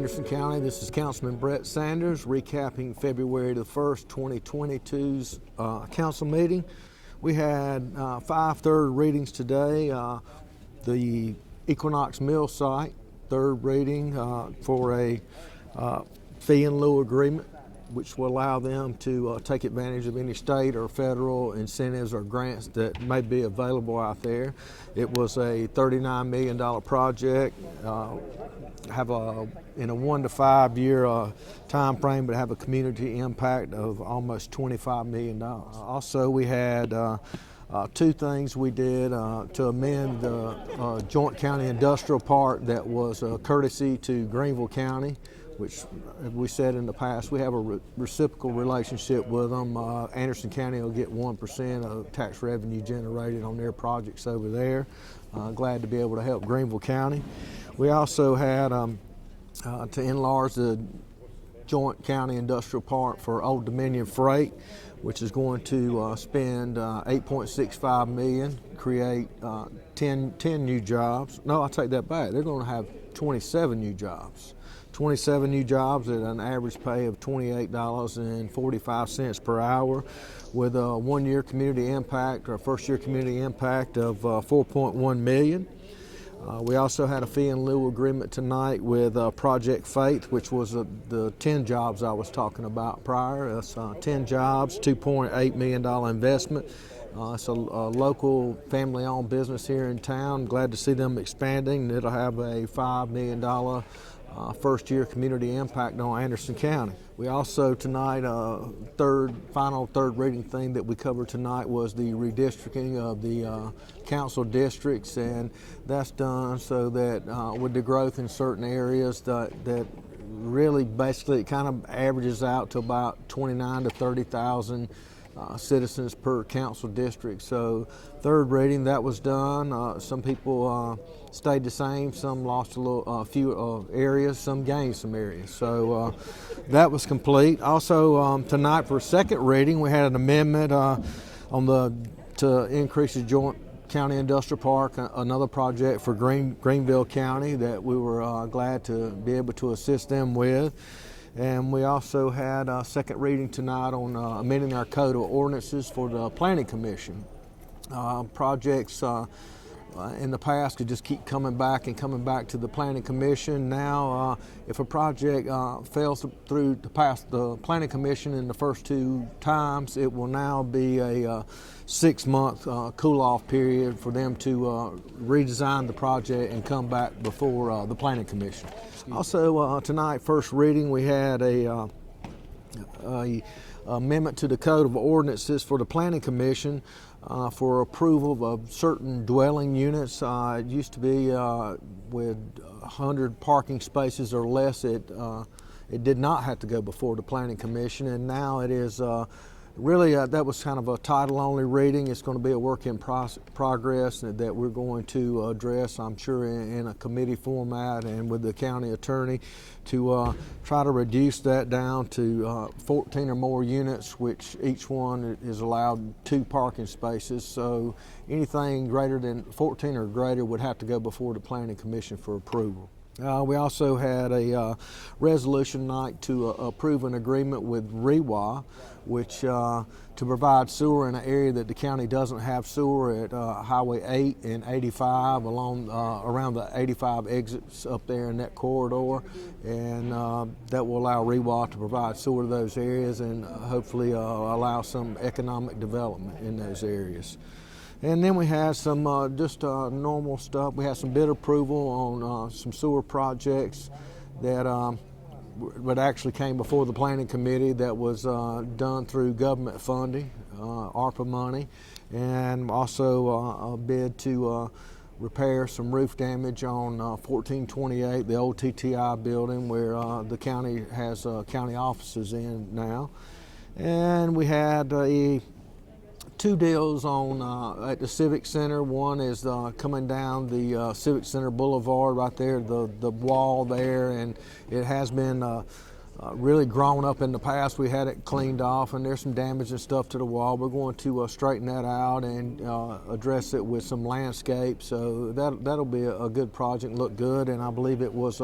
Anderson County. This is Councilman Brett Sanders recapping February the 1st, 2022's council meeting. We had 5 third readings today. The Equinox Mill site, third reading for a fee in lieu agreement, which will allow them to take advantage of any state or federal incentives or grants that may be available out there. It was a $39 million project, in a 1 to 5 year time frame, but have a community impact of almost $25 million. Also, we had 2 things we did to amend the Joint County Industrial Park that was a courtesy to Greenville County, which, as we said in the past, we have a reciprocal relationship with them. Anderson County will get 1% of tax revenue generated on their projects over there. Glad to be able to help Greenville County. We also had to enlarge the Joint County Industrial Park for Old Dominion Freight, which is going to spend $8.65 million, create 10 new jobs. No, I take that back. They're going to have 27 new jobs. 27 new jobs at an average pay of $28.45 per hour, with a 1 year community impact, or first year community impact of $4.1 million. We also had a fee in lieu agreement tonight with Project Faith, which was the 10 jobs I was talking about prior. That's 10 jobs, $2.8 million investment. It's a local family-owned business here in town. Glad to see them expanding. It'll have a $5 million first year community impact on Anderson County. We also tonight, final third reading thing that we covered tonight was the redistricting of the council districts, and that's done so that with the growth in certain areas that really basically it kind of averages out to about 29 to 30,000 citizens per council district. So third reading, that was done. Some people stayed the same, some lost a few areas, some gained some areas. So that was complete. Also tonight for second reading, we had an amendment to increase the Joint County Industrial Park, another project for Greenville County that we were glad to be able to assist them with. And we also had a second reading tonight on amending our Code of Ordinances for the Planning Commission. Projects in the past could just keep coming back to the Planning Commission. Now, if a project fails through to pass the Planning Commission in the first 2 times, it will now be a 6-month cool-off period for them to redesign the project and come back before the Planning Commission. Also, tonight, first reading, we had a amendment to the Code of Ordinances for the Planning Commission for approval of certain dwelling units. It used to be with 100 parking spaces or less, it did not have to go before the Planning Commission, and now it is really, that was kind of a title-only reading. It's going to be a work in progress that we're going to address, I'm sure, in a committee format and with the county attorney to try to reduce that down to 14 or more units, which each one is allowed 2 parking spaces. So anything greater than 14 or greater would have to go before the Planning Commission for approval. We also had a resolution night to approve an agreement with REWA, which to provide sewer in an area that the county doesn't have sewer at Highway 8 and 85 along around the 85 exits up there in that corridor, and that will allow REWA to provide sewer to those areas and hopefully allow some economic development in those areas. And then we had some just normal stuff. We had some bid approval on some sewer projects that actually came before the Planning Committee that was done through government funding, ARPA money, and also a bid to repair some roof damage on 1428, the old TTI building where the county has county offices in now. And we had 2 deals on at the Civic Center. One is coming down the Civic Center Boulevard right there, the wall there, and it has been really grown up in the past. We had it cleaned off, and there's some damage and stuff to the wall. We're going to straighten that out and address it with some landscape. So that'll be a good project, look good. And I believe it was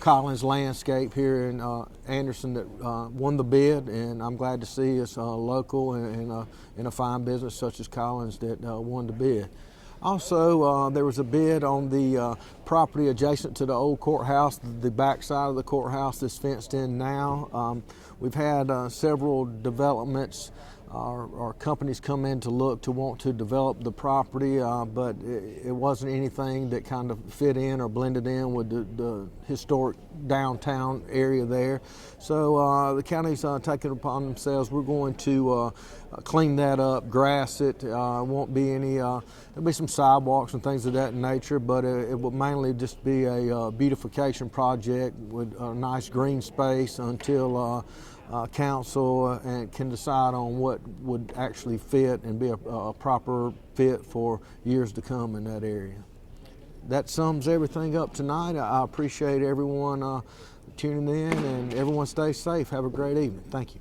Collins Landscape here in Anderson that won the bid, and I'm glad to see it's local and in a fine business such as Collins that won the bid. Also, there was a bid on the property adjacent to the old courthouse, the back side of the courthouse that's fenced in now. We've had several developments or companies come in to look to want to develop the property, but it wasn't anything that kind of fit in or blended in with the historic downtown area there. So the county's taken it upon themselves. We're going to clean that up, grass it. Won't be any, there'll be some sidewalks and things of that nature, but it will mainly just be a beautification project with a nice green space until council can decide on what would actually fit and be a proper fit for years to come in that area. That sums everything up tonight. I appreciate everyone tuning in, and everyone stay safe. Have a great evening. Thank you.